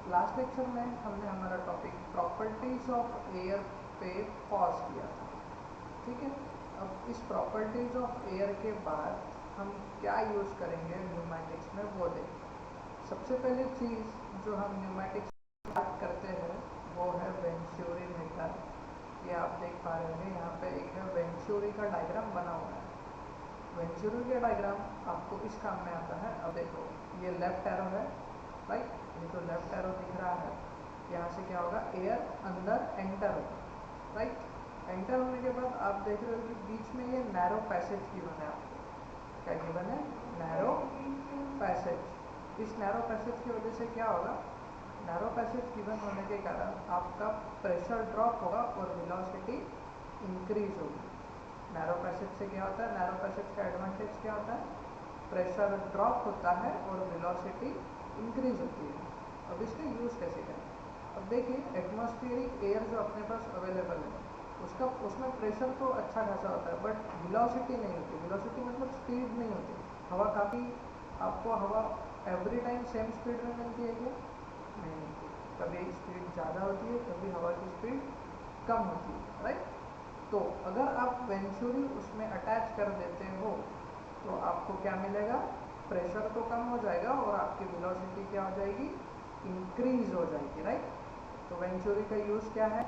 Last lecture में हमने हमारा टॉपिक प्रॉपर्टीज ऑफ एयर पे पॉज किया था, ठीक है। अब इस प्रॉपर्टीज ऑफ एयर के बाद हम क्या यूज़ करेंगे न्यूमैटिक्स में वो देखें। सबसे पहले चीज़ जो हम न्यूमैटिक्स में बात करते हैं वो है वेंचुरी मीटर। ये आप देख पा रहे होंगे, यहाँ पे एक है वेंचुरी का डायग्राम बना हुआ है। वेंचुरी का डायग्राम आपको इस काम में आता है। अब देखो, ये लेफ्ट एरो है, राइट। ये जो लेफ्ट एरो दिख रहा है, यहाँ से क्या होगा, एयर अंदर एंटर होगा, राइट। एंटर होने के बाद आप देख रहे हो कि बीच में ये नैरो पैसेज गिवन है। आपको क्या गिवन है? Narrow passage. इस नैरो पैसेज की वजह से क्या होगा, नैरो पैसेज गिवन होने के कारण आपका प्रेशर ड्रॉप होगा और वेलोसिटी इंक्रीज होगी। नैरो पैसेज से क्या होता है, नैरो पैसेज का एडवांटेज क्या होता है, प्रेशर ड्रॉप होता है और वेलोसिटी इंक्रीज होती है। अब इसका यूज़ कैसे करें? अब देखिए, एटमॉस्फेरिक एयर जो अपने पास अवेलेबल है उसमें प्रेशर तो अच्छा खासा होता है, बट वेलोसिटी नहीं होती। वेलोसिटी मतलब स्पीड नहीं होती। हवा काफ़ी, आपको हवा एवरी टाइम सेम स्पीड में मिलती है क्या? नहीं मिलती। कभी स्पीड ज़्यादा होती है, कभी हवा की स्पीड कम होती है, राइट। तो अगर आप वेंचुरी उसमें अटैच कर देते हो तो आपको क्या मिलेगा, प्रेशर तो कम हो जाएगा और आपकी वेलोसिटी क्या हो जाएगी, इंक्रीज हो जाएगी, राइट। तो वेंचुरी का यूज़ क्या है,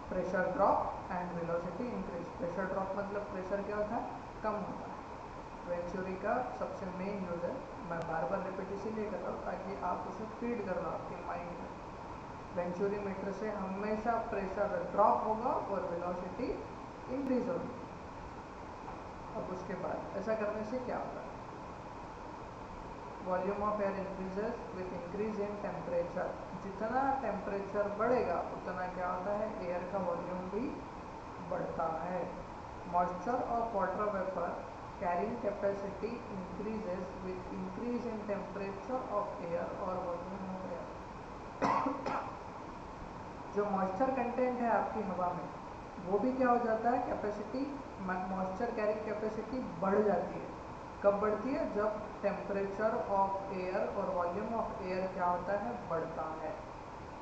pressure drop and velocity increase. Pressure drop मतलब प्रेशर क्या होता है, कम होता है। वेंचुरी का सबसे मेन यूज़ है। मैं बार बार रिपीट इसीलिए कर रहा हूँ ताकि आप उसे फीड कर लो आपके माइंड में। वेंचुरी मीटर से हमेशा प्रेशर ड्रॉप होगा और वेलोसिटी इंक्रीज होगी। अब उसके बाद ऐसा करने से क्या होगा, volume of air increases with increase in temperature. जितना टेम्परेचर बढ़ेगा उतना क्या होता है, एयर का वॉल्यूम भी बढ़ता है। Moisture of water vapour carrying capacity increases with increase in temperature of air और वॉल्यूम ऑफ एयर। जो मॉइस्चर कंटेंट है आपकी हवा में वो भी क्या हो जाता है, कैपेसिटी, मॉइस्चर कैरिंग कैपेसिटी बढ़ जाती है। कब बढ़ती है, जब टेम्परेचर ऑफ एयर और वॉल्यूम ऑफ एयर क्या होता है, बढ़ता है।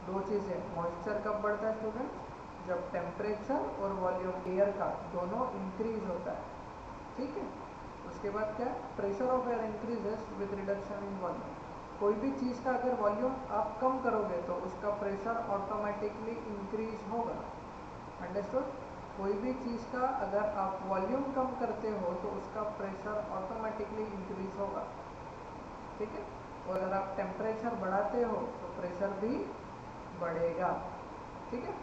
दो चीज़ें, मॉइस्चर कब बढ़ता है स्टूडेंट, जब टेम्परेचर और वॉल्यूम एयर का दोनों इंक्रीज होता है, ठीक है। उसके बाद क्या, pressure of air increases with reduction in volume. कोई भी चीज़ का अगर वॉल्यूम आप कम करोगे तो उसका प्रेशर ऑटोमेटिकली इंक्रीज होगा। अंडरस्टूड? कोई भी चीज़ का अगर आप वॉल्यूम कम करते हो तो उसका प्रेशर ऑटोमेटिकली इंक्रीज होगा, ठीक है। और अगर आप टेम्परेचर बढ़ाते हो तो प्रेशर भी बढ़ेगा, ठीक है।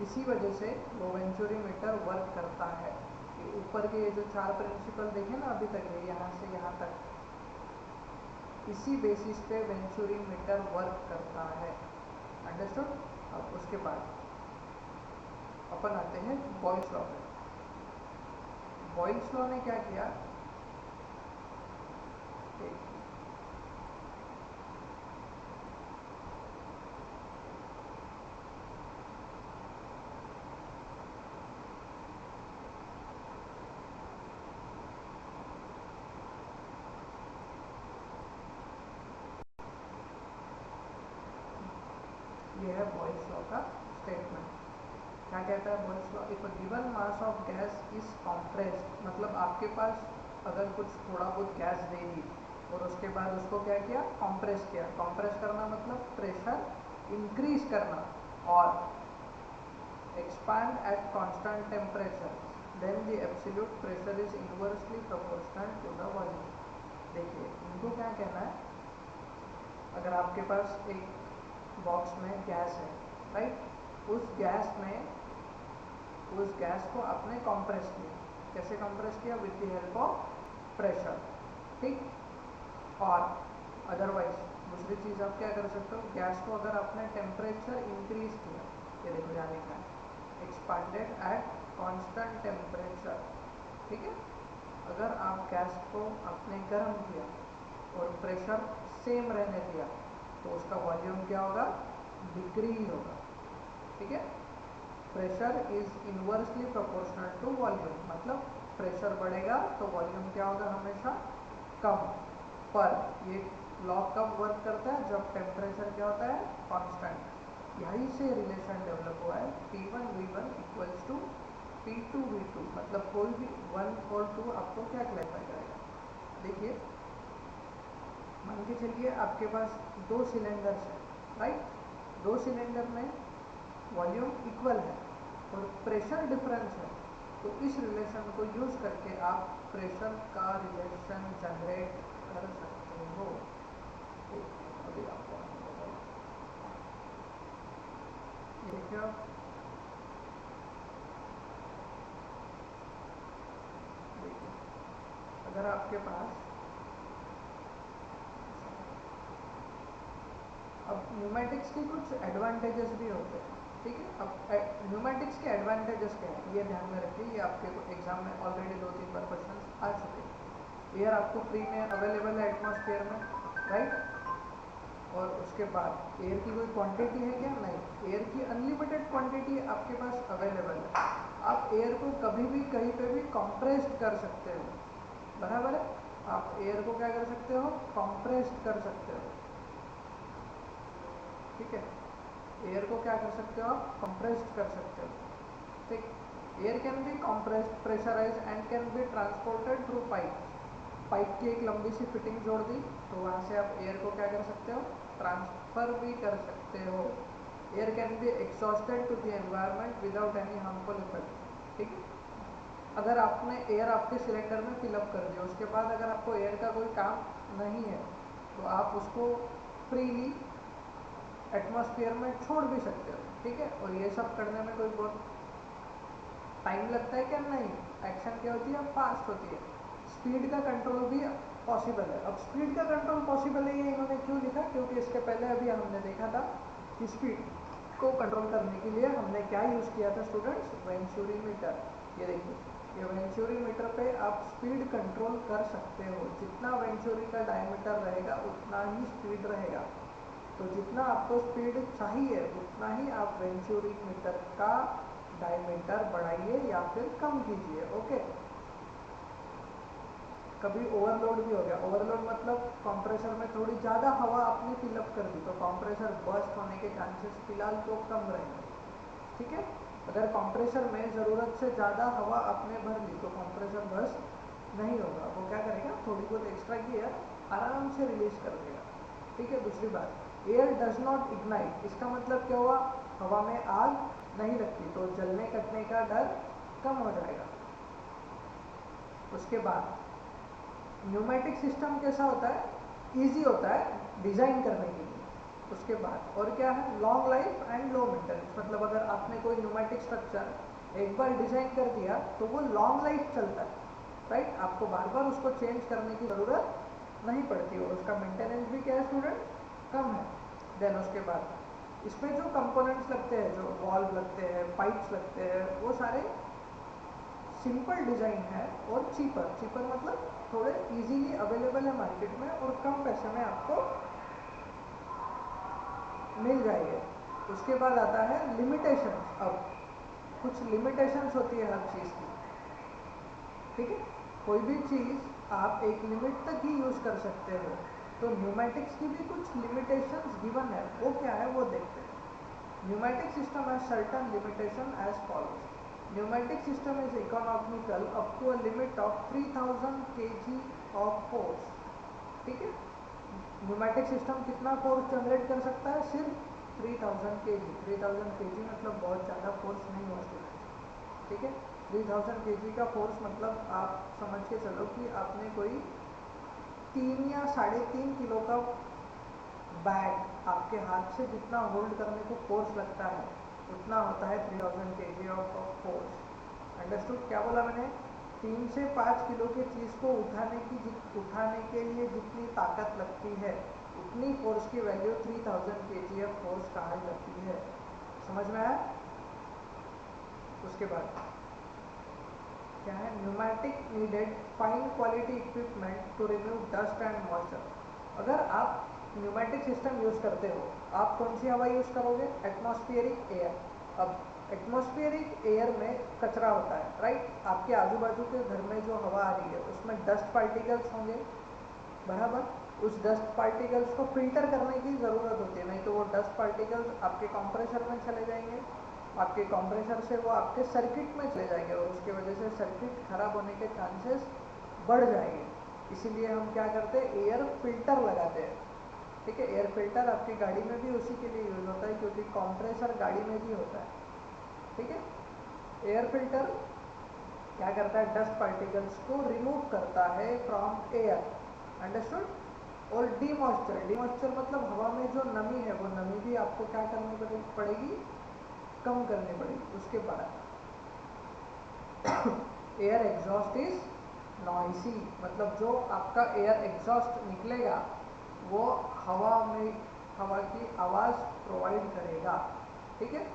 इसी वजह से वो वेंचुरी मीटर वर्क करता है। कि ऊपर के ये जो चार प्रिंसिपल देखे ना अभी तक, यहाँ से यहाँ तक, इसी बेसिस पे वेंचुरी मीटर वर्क करता है। अंडरस्टूड? अब उसके बाद अपन आते हैं बॉयल्स लॉ पे। बॉयल्स लॉ ने क्या किया, ये है बॉयल्स लॉ का स्टेटमेंट। क्या कहता है Boyle's law, if a given mass of gas is compressed, मतलब आपके पास अगर कुछ थोड़ा बहुत गैस दे दी और उसके बाद उसको क्या किया, कॉम्प्रेस किया। कॉम्प्रेस करना मतलब प्रेशर इंक्रीज करना और expand at constant temperature, then the absolute pressure is inversely proportional to the volume. देखिए, इनको क्या कहना है, अगर आपके पास एक बॉक्स में गैस है, राइट, उस गैस को आपने कंप्रेस किया। कैसे कंप्रेस किया, with the help of pressure, ठीक। और अदरवाइज दूसरी चीज़ आप क्या कर सकते हो, गैस को अगर आपने टेम्परेचर इंक्रीज किया, ये देखो यहाँ लिखा है एक्सपांडेड एट कांस्टेंट टेम्परेचर, ठीक है। अगर आप गैस को आपने गर्म किया और प्रेशर सेम रहने दिया तो उसका वॉल्यूम क्या होगा, डिक्रीज होगा, ठीक है। Pressure is inversely proportional to volume, मतलब प्रेशर बढ़ेगा तो वॉल्यूम क्या होगा, हमेशा कम। पर ये लॉ कब वर्क करता है? जब टेम्परेचर क्या होता है? कांस्टेंट। यहीं से रिलेशन डेवलप हुआ है P1V1 इक्वल्स टू P2V2, मतलब कोई भी 1 और 2 आपको क्या क्लैरिफाई करेगा? देखिए, मान के चलिए आपके पास 2 सिलेंडर्स है, राइट? 2 सिलेंडर में वॉल्यूम इक्वल है और प्रेशर डिफरेंस है, तो इस रिलेशन को यूज करके आप प्रेशर का रिलेशन जनरेट कर सकते हो। अभी आपको देखिए, अगर आपके पास, अब न्यूमेटिक्स के कुछ एडवांटेजेस भी होते हैं, ठीक है? अब न्यूमेटिक्स के एडवांटेजेस क्या है ये ध्यान में रखिए, ये आपके एग्जाम में ऑलरेडी 2-3 बार क्वेश्चन आ चुके हैं। एयर आपको फ्री में अवेलेबल है एटमॉस्फेयर में, राइट? और उसके बाद एयर की कोई क्वांटिटी है क्या? नहीं, एयर की अनलिमिटेड क्वांटिटी आपके पास अवेलेबल है। आप एयर को कभी भी कहीं पे भी कंप्रेस्ड कर सकते हो, बराबर है? आप एयर को क्या कर सकते हो? कंप्रेस्ड कर सकते हो, ठीक है? एयर को क्या कर सकते हो? आप कंप्रेस्ड कर सकते हो, ठीक? Air can be compressed, pressurise and can be transported through pipe. Pipe की एक लंबी सी फिटिंग जोड़ दी तो वहाँ से आप एयर को क्या कर सकते हो? ट्रांसफर भी कर सकते हो। Air can be exhausted to the environment without any harmful effect, ठीक है? अगर आपने एयर आपके सिलेंडर में फिलअप कर दिया, उसके बाद अगर आपको एयर का कोई काम नहीं है तो आप उसको फ्रीली एटमॉस्फेयर में छोड़ भी सकते हो, ठीक है? और ये सब करने में कोई बहुत टाइम लगता है क्या? नहीं। एक्शन क्या होती है? फास्ट होती है। स्पीड का कंट्रोल भी पॉसिबल है। अब स्पीड का कंट्रोल पॉसिबल है ये इन्होंने क्यों लिखा? क्योंकि इसके पहले अभी हमने देखा था कि स्पीड को कंट्रोल करने के लिए हमने क्या यूज़ किया था स्टूडेंट्स? Venturi meter. ये देखिए, ये वेंचुरी मीटर पे आप स्पीड कंट्रोल कर सकते हो। जितना वेंचुरी का डायमीटर रहेगा उतना ही स्पीड रहेगा, तो जितना आपको स्पीड चाहिए उतना ही आप वेंचुरी मीटर का डायमीटर बढ़ाइए या फिर कम कीजिए, ओके? कभी ओवरलोड भी हो गया, ओवरलोड मतलब कंप्रेसर में थोड़ी ज़्यादा हवा आपने फिलअप कर दी तो कंप्रेसर बर्स्ट होने के चांसेस फिलहाल तो कम रहेंगे, ठीक है? अगर कंप्रेसर में ज़रूरत से ज़्यादा हवा आपने भर ली तो कंप्रेसर बर्स्ट नहीं होगा, वो क्या करेगा? थोड़ी बहुत एक्स्ट्रा की एयर आराम से रिलीज कर देगा, ठीक है? दूसरी बात, एयर डज नॉट इग्नाइट, इसका मतलब क्या हुआ? हवा में आग नहीं लगती तो जलने कटने का डर कम हो जाएगा। उसके बाद न्यूमेटिक सिस्टम कैसा होता है? इजी होता है डिज़ाइन करने के लिए। उसके बाद और क्या है? Long life and low maintenance, मतलब अगर आपने कोई न्यूमेटिक स्ट्रक्चर एक बार डिज़ाइन कर दिया तो वो लॉन्ग लाइफ चलता है, राइट? आपको बार बार उसको चेंज करने की ज़रूरत नहीं पड़ती और उसका मेंटेनेंस भी क्या है स्टूडेंट? कम है। देन उसके बाद इसमें जो कंपोनेंट्स लगते हैं, जो वॉल्व लगते हैं, पाइप्स लगते हैं, वो सारे सिंपल डिज़ाइन है और चीपर। चीपर मतलब थोड़े इजीली अवेलेबल है मार्केट में और कम पैसे में आपको मिल जाएंगे। उसके बाद आता है लिमिटेशंस। अब कुछ लिमिटेशंस होती है हर चीज़ की, ठीक है? कोई भी चीज़ आप एक लिमिट तक ही यूज़ कर सकते हो, तो न्यूमेटिक्स की भी कुछ लिमिटेशंस गिवन है, वो क्या है वो देखते हैं। Pneumatic system has certain limitation as follows. Pneumatic system is economical up to a limit of 3000 kg of force. ठीक है? न्यूमेटिक सिस्टम कितना फोर्स जनरेट कर सकता है? सिर्फ 3000 kg। 3000 kg मतलब बहुत ज़्यादा फोर्स नहीं हो स्टूडेंट, ठीक है? 3000 kg का फोर्स मतलब आप समझ के चलो कि आपने कोई 3 या 3.5 किलो का बैग आपके हाथ से जितना होल्ड करने को फोर्स लगता है उतना होता है 3000 kg ऑफ फोर्स। अंडरस्टूड? क्या बोला मैंने? 3 से 5 किलो की चीज़ को उठाने के लिए जितनी ताकत लगती है उतनी फोर्स की वैल्यू 3000 kg ऑफ फोर्स कहा जाती है। समझ में आया? उसके बाद क्या है? Pneumatic needed fine quality equipment to remove dust and moisture. अगर आप न्यूमेटिक सिस्टम यूज़ करते हो, आप कौन सी हवा यूज़ करोगे? Atmospheric air. अब एटमॉस्फेरिक एयर में कचरा होता है, राइट? आपके आजू बाजू के घर में जो हवा आ रही है उसमें डस्ट पार्टिकल्स होंगे, बराबर? उस डस्ट पार्टिकल्स को फिल्टर करने की ज़रूरत होती है, नहीं तो वो डस्ट पार्टिकल्स आपके कंप्रेसर में चले जाएंगे, आपके कंप्रेसर से वो आपके सर्किट में चले जाएंगे और उसकी वजह से सर्किट खराब होने के चांसेस बढ़ जाएंगे। इसीलिए हम क्या करते हैं, एयर फिल्टर लगाते हैं। ठीक है, एयर फिल्टर आपकी गाड़ी में भी उसी के लिए यूज़ होता है क्योंकि कंप्रेसर गाड़ी में भी होता है। ठीक है, एयर फिल्टर क्या करता है, डस्ट पार्टिकल्स को रिमूव करता है फ्रॉम एयर, अंडरस्टूड। और डीमॉइस्चर, डीमॉइस्चर मतलब हवा में जो नमी है वो नमी भी आपको क्या करनी पड़ेगी, कम करनी पड़ेगी। उसके बाद एयर एग्जॉस्ट इज नॉइसी, मतलब जो आपका एयर एग्जॉस्ट निकलेगा वो हवा की आवाज़ प्रोवाइड करेगा। ठीक है,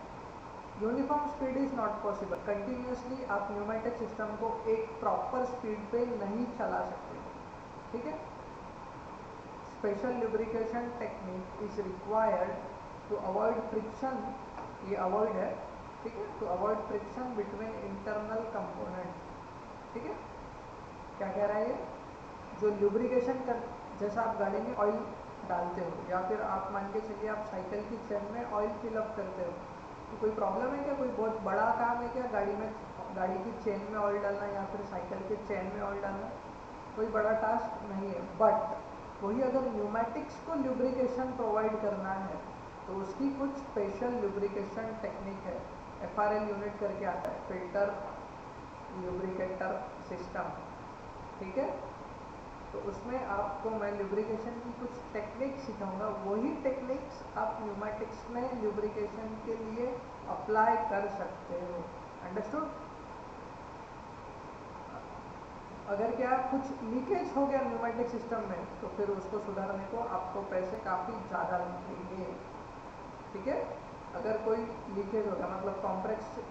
uniform speed is not possible, continuously आप न्यूमेटिक सिस्टम को एक प्रॉपर स्पीड पे नहीं चला सकते। ठीक है, special lubrication technique is required to avoid friction, ये अवॉइड है। ठीक है, to avoid friction between internal component. ठीक है, क्या कह रहा है ये, जो लुब्रिकेशन कर, जैसा आप गाड़ी में ऑयल डालते हो या फिर आप मान के चलिए आप साइकिल की चेन में ऑयल फिलअप करते हो, तो कोई प्रॉब्लम है क्या, कोई बहुत बड़ा काम है क्या गाड़ी की चेन में ऑयल डालना या फिर साइकिल के चेन में ऑयल डालना, कोई बड़ा टास्क नहीं है। बट वही अगर न्यूमेटिक्स को लुब्रिकेशन प्रोवाइड करना है तो उसकी कुछ स्पेशल लुब्रिकेशन टेक्निक है, FRL यूनिट करके आता है, फिल्टर लुब्रिकेटर सिस्टम। ठीक है, तो उसमें आपको मैं लुब्रिकेशन की कुछ टेक्निक सिखाऊंगा, वही टेक्निक्स आप न्यूमेटिक्स में लुब्रिकेशन के लिए अप्लाई कर सकते हो, अंडरस्टूड। अगर क्या कुछ लीकेज हो गया न्यूमेटिक सिस्टम में तो फिर उसको सुधारने को आपको पैसे काफ़ी ज़्यादा लगेंगे। ठीक है, अगर कोई लीकेज हो गया मतलब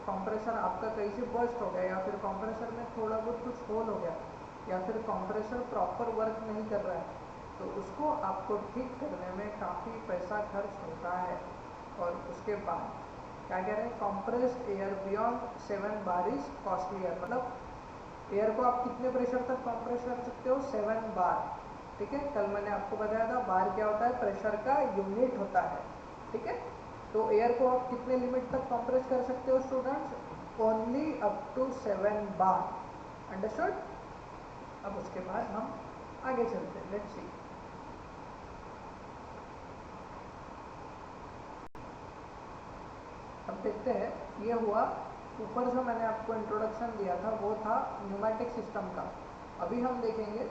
कंप्रेसर आपका कहीं से बस्ट हो गया या फिर कंप्रेसर में थोड़ा बहुत कुछ होल हो गया या फिर कंप्रेसर प्रॉपर वर्क नहीं कर रहा है तो उसको आपको ठीक करने में काफ़ी पैसा खर्च होता है। और उसके बाद क्या कह रहे हैं, compressed air beyond 7 bar is costlier, मतलब एयर को आप कितने प्रेशर तक कंप्रेस कर सकते हो, 7 बार। ठीक है, कल मैंने आपको बताया था बार क्या होता है, प्रेशर का यूनिट होता है। ठीक है, तो एयर को आप कितने लिमिट तक कंप्रेस कर सकते हो students, only up to 7 bar, understood. अब उसके बाद हम आगे चलते हैं, लेट्स सी। अब देखते हैं, ये हुआ ऊपर जो मैंने आपको इंट्रोडक्शन दिया था वो था न्यूमेटिक सिस्टम का। अभी हम देखेंगे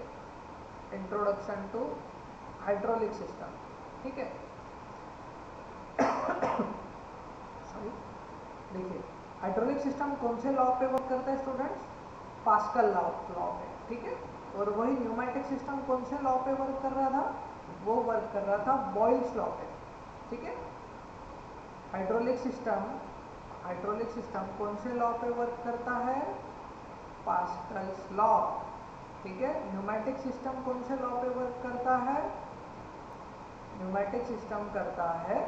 इंट्रोडक्शन टू हाइड्रोलिक सिस्टम। ठीक है, सॉरी, देखिए हाइड्रोलिक सिस्टम कौन से लॉ पे वर्क करता है स्टूडेंट्स, पास्कल लॉ पे। ठीक है, और वही न्यूमेटिक सिस्टम कौन से लॉ पे वर्क कर रहा था, वो वर्क कर रहा था बॉयल्स लॉ पे। ठीक है, हाइड्रोलिक सिस्टम कौन से लॉ पे वर्क करता है, पास्कल्स लॉ। ठीक है, न्यूमेटिक सिस्टम कौन से लॉ पे वर्क करता है, न्यूमेटिक सिस्टम करता है,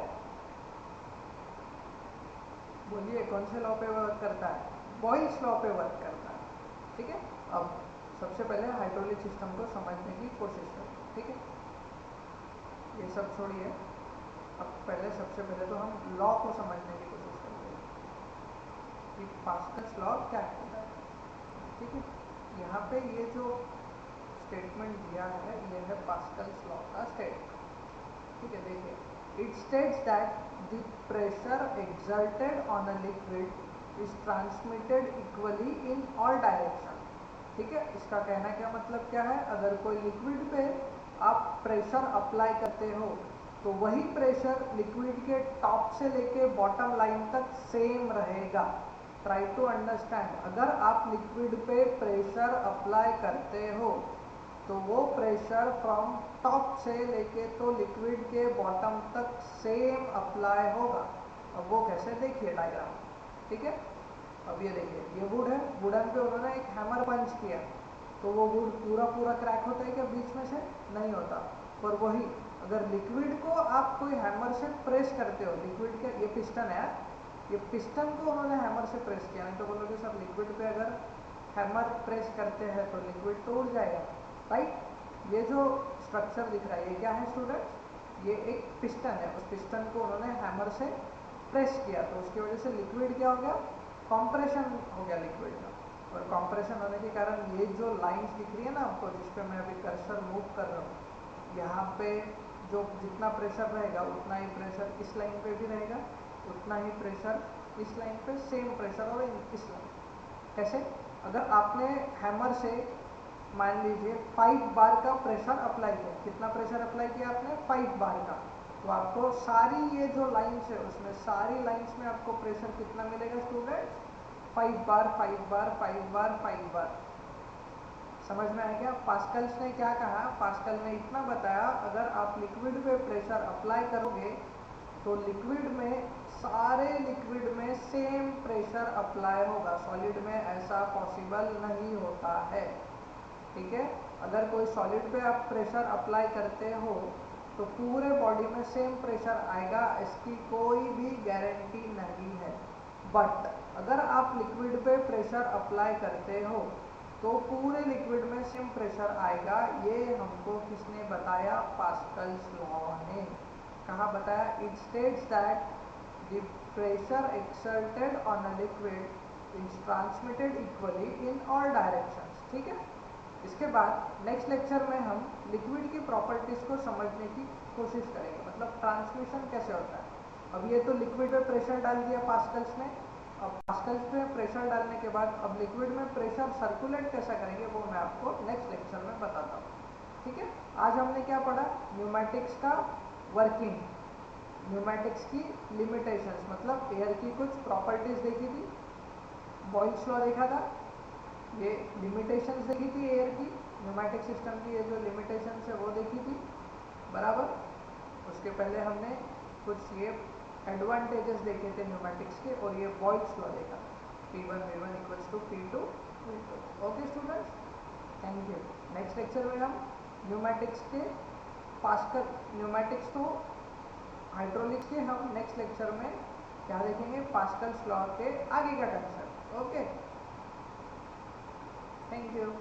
बोलिए कौन से लॉ पे वर्क करता है, बॉयल्स लॉ पे वर्क करता है। ठीक है, अब सबसे पहले हाइड्रोलिक सिस्टम को समझने की कोशिश करें। ठीक है, ये सब छोड़िए, अब सबसे पहले तो हम लॉ को समझने की कोशिश करते हैं कि पास्कल्स लॉ क्या कहता है। ठीक है, यहाँ पे ये जो स्टेटमेंट दिया है ये है पास्कल्स लॉ का स्टेटमेंट। ठीक है, देखिए, it states that the pressure exerted on a liquid is transmitted equally in all direction. ठीक है, इसका कहना क्या मतलब क्या है, अगर कोई लिक्विड पे आप प्रेशर अप्लाई करते हो तो वही प्रेशर लिक्विड के टॉप से लेके बॉटम लाइन तक सेम रहेगा। ट्राई टू अंडरस्टैंड, अगर आप लिक्विड पे प्रेशर अप्लाई करते हो तो वो प्रेशर फ्रॉम टॉप से लेके तो लिक्विड के बॉटम तक सेम अप्लाई होगा। अब वो कैसे, देखिए डायग्राम। ठीक है, अब ये देखिए, ये वुड है, वुडन पे उन्होंने एक हैमर पंच किया तो वो वुड पूरा क्क्रैक होता है क्या बीच में से, नहीं होता। पर वही अगर लिक्विड को आप कोई हैमर से प्रेस करते हो, लिक्विड के, ये पिस्टन है, ये पिस्टन को उन्होंने हैमर से प्रेस किया, नहीं तो बोलोगे सर लिक्विड पे अगर हैमर प्रेस करते हैं तो लिक्विड तो उड़ जाएगा, राइट। ये जो स्ट्रक्चर दिख रहा है, ये क्या है स्टूडेंट्स? ये एक पिस्टन है। उस पिस्टन को उन्होंने हैमर से प्रेस किया तो उसकी वजह से लिक्विड क्या हो गया? कॉम्प्रेशन हो गया लिक्विड का। और कॉम्प्रेशन होने के कारण ये जो लाइंस दिख रही है ना आपको, जिस पे मैं अभी कर्सर मूव कर रहा हूँ, यहाँ पे जो जितना प्रेशर रहेगा उतना ही प्रेशर इस लाइन पे भी रहेगा, उतना ही प्रेशर इस लाइन पे, सेम प्रेशर और इस लाइन। कैसे? अगर आपने हैमर से मान लीजिए 5 बार का प्रेशर अप्लाई किया, कितना प्रेशर अप्लाई किया आपने? 5 बार का, तो आपको सारी ये जो लाइंस है उसमें सारी लाइंस में आपको प्रेशर कितना मिलेगा स्टूडेंट्स? 5 बार 5 बार 5 बार 5 बार। समझ में आया क्या? पास्कल्स ने क्या कहा? पास्कल ने इतना बताया, अगर आप लिक्विड पे प्रेशर अप्लाई करोगे तो लिक्विड में, सारे लिक्विड में सेम प्रेशर अप्लाई होगा। सॉलिड में ऐसा पॉसिबल नहीं होता है, ठीक है? अगर कोई सॉलिड पे आप प्रेशर अप्लाई करते हो तो पूरे बॉडी में सेम प्रेशर आएगा, इसकी कोई भी गारंटी नहीं है। बट अगर आप लिक्विड पे प्रेशर अप्लाई करते हो तो पूरे लिक्विड में सेम प्रेशर आएगा। ये हमको किसने बताया? पास्कल्स लॉ ने। कहाँ बताया? It states that the pressure exerted on a liquid is transmitted equally in all directions, ठीक है? इसके बाद नेक्स्ट लेक्चर में हम लिक्विड की प्रॉपर्टीज को समझने की कोशिश करेंगे, मतलब ट्रांसमिशन कैसे होता है। अब ये तो लिक्विड पे प्रेशर डाल दिया पास्कल्स ने। अब पास्कल्स पे प्रेशर डालने के बाद अब लिक्विड में प्रेशर सर्कुलेट कैसा करेंगे वो मैं आपको नेक्स्ट लेक्चर में बताता हूँ, ठीक है? आज हमने क्या पढ़ा? न्यूमेटिक्स का वर्किंग, न्यूमेटिक्स की लिमिटेशंस, मतलब एयर की कुछ प्रॉपर्टीज देखी थी, बॉयल्स लॉ देखा था, ये लिमिटेशंस देखी थी एयर की, न्यूमेटिक सिस्टम की ये जो लिमिटेशंस है वो देखी थी, बराबर। उसके पहले हमने कुछ ये एडवांटेजेस देखे थे न्यूमेटिक्स के, और ये बॉयल्स लॉ देखा, P1 V1 equals to P2 V2। Okay students, thank you. Next lecture में हम न्यूमेटिक्स के पास्कल, न्यूमेटिक्स तो हाइड्रोलिक्स के, हम नेक्स्ट लेक्चर में क्या देखेंगे? पास्कल्स लॉ के आगे का कंसेप्ट। Okay, thank you.